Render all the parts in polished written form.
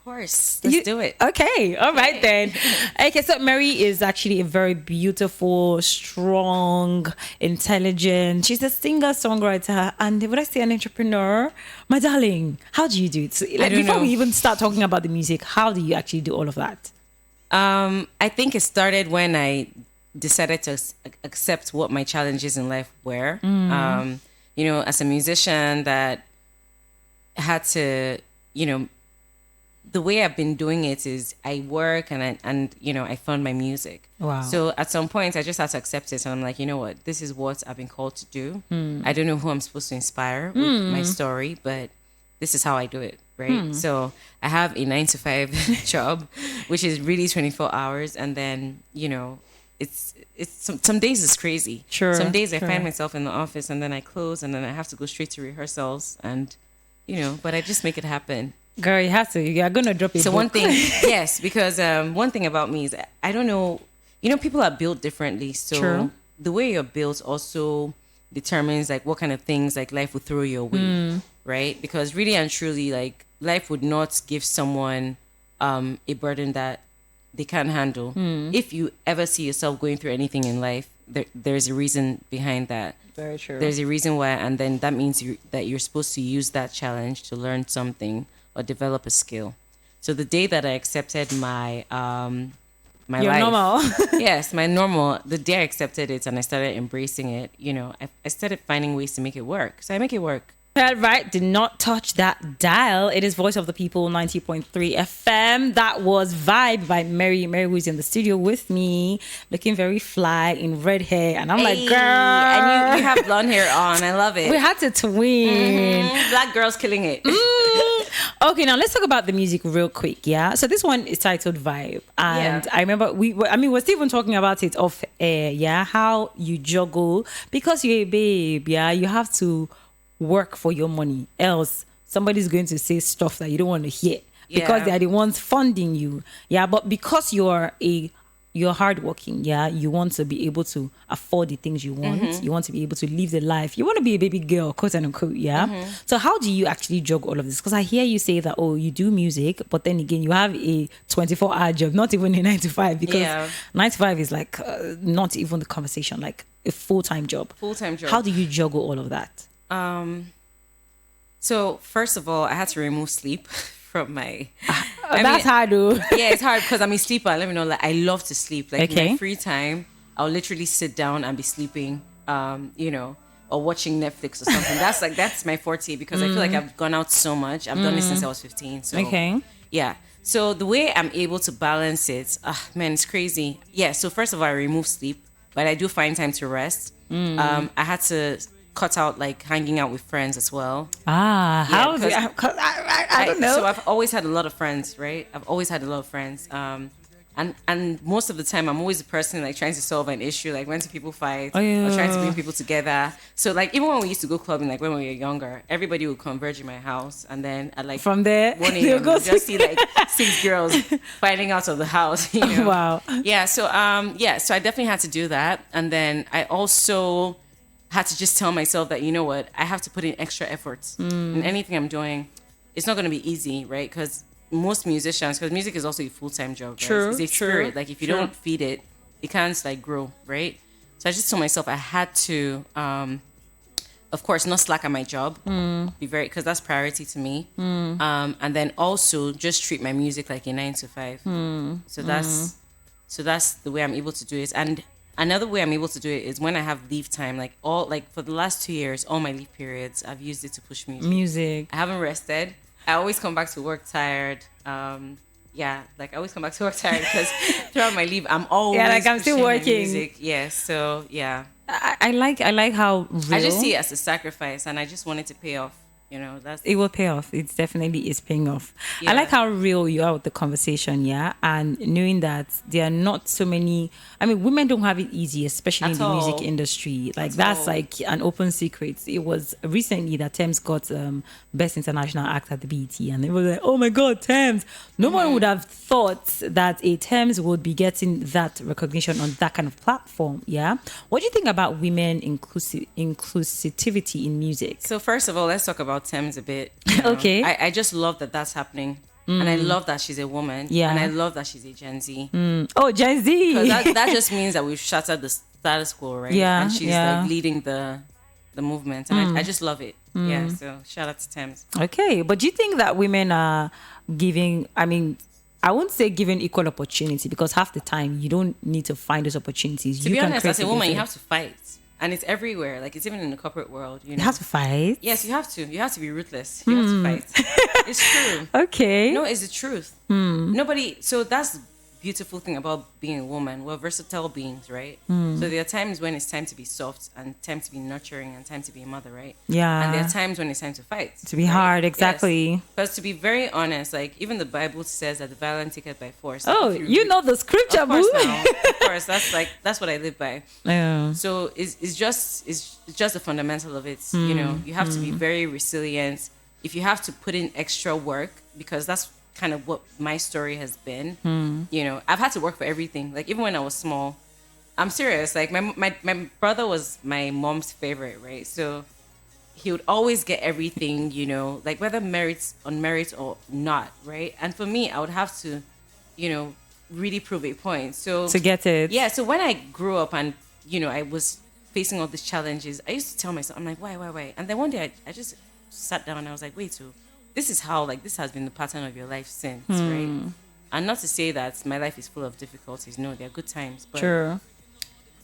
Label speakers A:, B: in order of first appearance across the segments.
A: course. Let's do it.
B: Okay. All right then. Okay, so Mary is actually a very beautiful, strong, intelligent. She's a singer, songwriter, and would I say an entrepreneur? My darling, how do you do it? So, like, before we even start talking about the music, how do you actually do all of that?
A: I think it started when I decided to accept what my challenges in life were. You know, as a musician that had to, you know, the way I've been doing it is I work and you know, I fund my music.
B: Wow.
A: So at some point I just had to accept it. And I'm like, you know what, this is what I've been called to do. I don't know who I'm supposed to inspire with my story, but this is how I do it. Right. So I have a 9-to-5 job, which is really 24 hours. And then, you know, it's some days it's crazy.
B: Sure.
A: Some days I find myself in the office and then I close and then I have to go straight to rehearsals and, you know, but I just make it happen.
B: Girl, you have to. You're going to drop it.
A: So one thing, yes, because one thing about me is I don't know, you know, people are built differently. So the way you're built also determines like what kind of things like life will throw your way, right? Because really and truly, like life would not give someone a burden that they can't handle. If you ever see yourself going through anything in life, there's a reason behind that.
B: Very true.
A: There's a reason why, and then that means that you're supposed to use that challenge to learn something or develop a skill. So the day that I accepted my
B: Your
A: life,
B: normal.
A: yes, my normal, the day I accepted it and I started embracing it, you know, I started finding ways to make it work. So I make it work.
B: Right, did not touch that dial. It is Voice of the People 90.3 FM. That was Vibe by Mary. Mary, who's in the studio with me, looking very fly in red hair. And I'm like, girl.
A: And you have blonde hair on. I love it.
B: We had to twin.
A: Black girls killing it.
B: Okay, now let's talk about the music real quick, yeah? So this one is titled Vibe. And I remember, we're still even talking about it off air, yeah? How you juggle. Because you're a babe, yeah? You have to work for your money, else somebody's going to say stuff that you don't want to hear because they're the ones funding you, but because you're hardworking, you want to be able to afford the things you want, you want to be able to live the life, you want to be a baby girl, quote unquote, so how do you actually juggle all of this? Because I hear you say that, you do music, but then again you have a 24-hour job, not even a 9-to-5, because 9-to-5 is like not even the conversation, like a full-time job. How do you juggle all of that?
A: So first of all, I had to remove sleep from my.
B: That's hard, though.
A: Yeah, it's hard because I'm a sleeper. Let me know, like I love to sleep. Like in my free time, I'll literally sit down and be sleeping. You know, or watching Netflix or something. That's my forte because I feel like I've gone out so much. I've done this since I was 15. So yeah. So the way I'm able to balance it, man, it's crazy. Yeah. So first of all, I remove sleep, but I do find time to rest. I had to cut out like hanging out with friends as well.
B: How is it? I don't know.
A: So I've always had a lot of friends, right? I've always had a lot of friends. And most of the time I'm always the person like trying to solve an issue, like when two people fight or trying to bring people together. So like even when we used to go clubbing, like when we were younger, everybody would converge in my house, and then at like
B: from there
A: 1 a.m. you just see like 6 girls fighting out of the house, you know?
B: Wow.
A: Yeah, so so I definitely had to do that. And then I also had to just tell myself that, you know what, I have to put in extra efforts in anything I'm doing. It's not going to be easy, right? Because most musicians, because music is also a full-time job, right? It's a spirit. Like if you don't feed it, it can't like grow, right? So I just told myself I had to, of course, not slack at my job, be very, because that's priority to me. And then also just treat my music like a 9-to-5. So that's the way I'm able to do it. And another way I'm able to do it is when I have leave time, like for the last 2 years, all my leave periods, I've used it to push music. I haven't rested. I always come back to work tired. Like I always come back to work tired because throughout my leave, I'm always
B: I'm still working.
A: Music. Yeah, so yeah.
B: I like how real.
A: I just see it as a sacrifice, and I just want it to pay off. You know,
B: it will pay off. It definitely is paying off. Yeah. I like how real you are with the conversation, and knowing that there are not so many. I mean, women don't have it easy, especially in the music industry. Like that's like an open secret. It was recently that Thames got Best International Act at the BET, and it was like, oh my God, Thames! No one would have thought that a Thames would be getting that recognition on that kind of platform. Yeah, what do you think about women inclusivity in music?
A: So first of all, let's talk about Thames a bit. You know? Okay. I just love that that's happening. And I love that she's a woman.
B: Yeah.
A: And I love that she's a Gen Z.
B: Oh, Gen Z.
A: Because that just means that we've shattered the status quo, right?
B: Yeah,
A: And she's
B: yeah.
A: like leading the movement. And I just love it. Yeah. So shout out to Thames.
B: Okay, but do you think that women are giving, I mean, I won't say giving equal opportunity, because half the time you don't need to find those opportunities.
A: To be honest, as a woman, you have to fight. And it's everywhere. Like, it's even in the corporate world, you know.
B: You have to fight?
A: Yes, you have to. You have to be ruthless. You have to fight. It's true.
B: Okay.
A: No, it's the truth. Nobody. So that's the beautiful thing about being a woman. We're versatile beings, right? So there are times when it's time to be soft and time to be nurturing and time to be a mother, right?
B: Yeah.
A: And there are times when it's time to fight.
B: To be hard, exactly.
A: Because to be very honest, like, even the Bible says that the violent take it by force. Like,
B: Oh, you know the scripture,
A: of course
B: boo.
A: now. Of course, that's what I live by.
B: Yeah.
A: So it's just the fundamental of it. You know, you have to be very resilient. If you have to put in extra work, because that's kind of what my story has been. You know, I've had to work for everything. Like, even when I was small, I'm serious. Like, my brother was my mom's favorite, right? So he would always get everything, you know, like whether on merit or not, right? And for me, I would have to, you know, really prove a point. So
B: To get it.
A: yeah. So when I grew up and, you know, I was facing all these challenges, I used to tell myself, I'm like, why? And then one day I just sat down and I was like, wait, so this is how, like, this has been the pattern of your life since, right? And not to say that my life is full of difficulties. No, there are good times. But
B: True.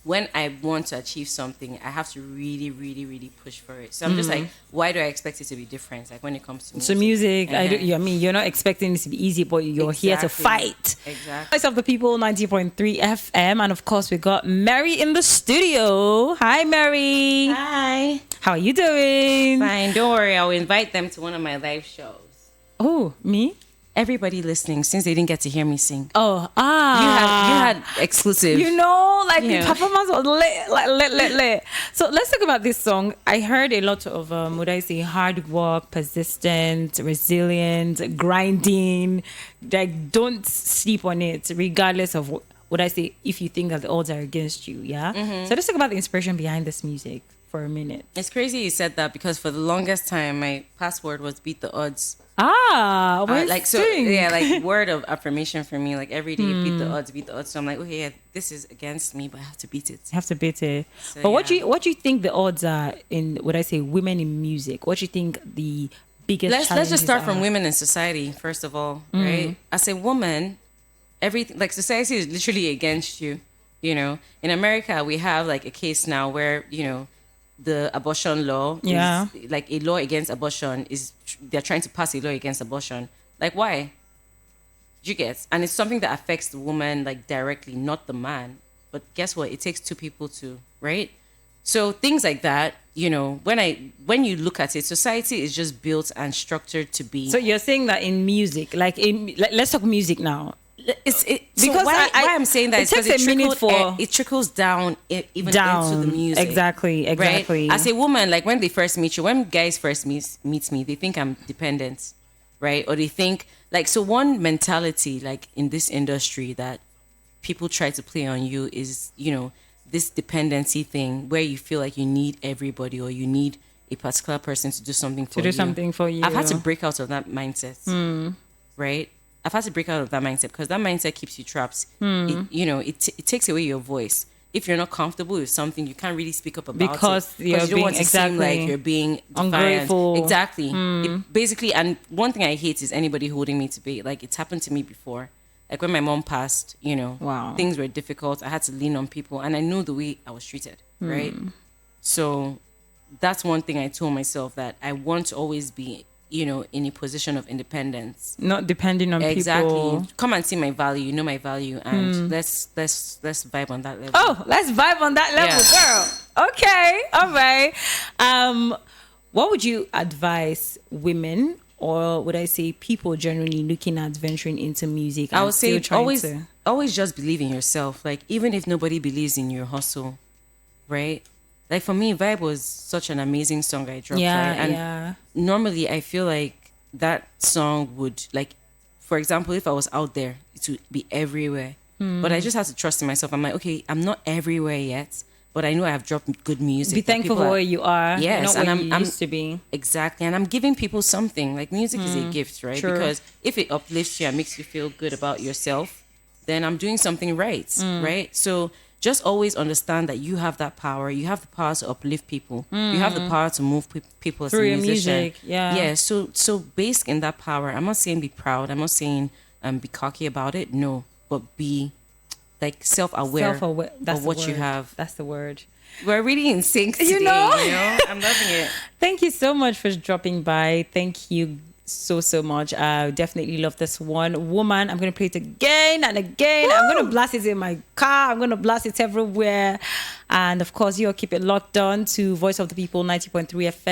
A: when I want to achieve something, I have to really, really, really push for it. So I'm just like, why do I expect it to be different? Like, when it comes to music.
B: So music,
A: Uh-huh.
B: I mean, you're not expecting it to be easy, but you're here to
A: Exactly.
B: fight.
A: Exactly.
B: Voice of the People, 90.3 FM. And of course, we got Mary in the studio. Hi, Mary.
A: Hi.
B: How are you doing?
A: Fine. Don't worry. I'll invite them to one of my live shows.
B: Oh, me?
A: Everybody listening, since they didn't get to hear me sing.
B: Oh,
A: You had exclusive.
B: You know, like the
A: Yeah.
B: performance was lit. So let's talk about this song. I heard a lot of, would I say, hard work, persistent, resilient, grinding. Like, don't sleep on it, regardless of what I say, if you think that the odds are against you. Yeah. So let's talk about the inspiration behind this music for a minute.
A: It's crazy you said that, because for the longest time, my password was beat the odds.
B: Like
A: So yeah, like word of affirmation for me, like every day, beat the odds. So I'm like, okay, yeah, this is against me, but I have to beat it.
B: You have to beat it.
A: So,
B: But what
A: yeah.
B: do you think the odds are in, what I say, women in music? What do you think the biggest
A: Let's just
B: challenges
A: start from
B: are?
A: women in society first of all, right? As a woman, everything, like, society is literally against you. You know, in America, we have like a case now where, you know, the abortion law,
B: Yeah.
A: is, like, a law against abortion is, they're trying to pass a law against abortion. Like, why? You get? And it's something that affects the woman, like, directly, not the man. But guess what? It takes two people to, right? So things like that, you know, when you look at it, society is just built and structured to be.
B: So you're saying that in music, let's talk music now.
A: Because
B: Because
A: why
B: I-
A: I'm saying that
B: it
A: is because
B: takes a minute for-
A: it trickles down even
B: Down
A: into the music.
B: Exactly.
A: Right? As a woman, like, when they first meet you, when guys first meet me, they think I'm dependent, right? Or they think, like, so one mentality, like, in this industry that people try to play on you is, you know, this dependency thing where you feel like you need everybody or you need a particular person to do something for you.
B: something for you.
A: I've had to break out of that mindset, right? I've had to break out of that mindset because that mindset keeps you trapped. It takes away your voice. If you're not comfortable with something, you can't really speak up about
B: Because
A: it.
B: you're
A: you don't
B: being
A: want to seem like
B: exactly
A: you're being defiant.
B: ungrateful.
A: Exactly. It basically, and one thing I hate is anybody holding me to be. Like, it's happened to me before. Like, when my mom passed, you know,
B: Wow.
A: things were difficult. I had to lean on people, and I knew the way I was treated, right? So that's one thing I told myself, that I want to always be, you know, in a position of independence.
B: Not depending on
A: Exactly.
B: people.
A: Come and see my value. You know my value, and let's vibe on that level.
B: Oh, let's vibe on that level, girl. Okay, all right. What would you advise women, or would I say people generally looking at venturing into music?
A: I
B: and
A: would say
B: still trying
A: always just believe in yourself. Like, even if nobody believes in your hustle, right? Like, for me, Vibe was such an amazing song I dropped.
B: Yeah,
A: right? And
B: yeah.
A: normally I feel like that song would, like, for example, if I was out there, it would be everywhere. But I just had to trust in myself. I'm like, okay, I'm not everywhere yet, but I know I have dropped good music.
B: Be
A: that
B: thankful
A: people
B: for
A: are-
B: where you are.
A: Yes,
B: not
A: and
B: where you used to be.
A: Exactly, and I'm giving people something. Like music is a gift, right?
B: True.
A: Because if it uplifts you and makes you feel good about yourself, then I'm doing something right, right? So just always understand that you have that power. You have the power to uplift people. You have the power to move people as
B: Through
A: a
B: your
A: musician.
B: music, yeah.
A: Yeah. So based in that power, I'm not saying be proud. I'm not saying be cocky about it. No, but be like self-aware,
B: Self-aware. That's
A: of
B: the
A: what
B: word.
A: you have.
B: That's the word.
A: We're really in sync today.
B: You know?
A: I'm loving it.
B: Thank you so much for dropping by. Thank you so much. I definitely love this one. Woman, I'm going to play it again and again.
A: Woo!
B: I'm going to blast it in my car. I'm going to blast it everywhere. And of course, you'll keep it locked on to Voice of the People 90.3 FM.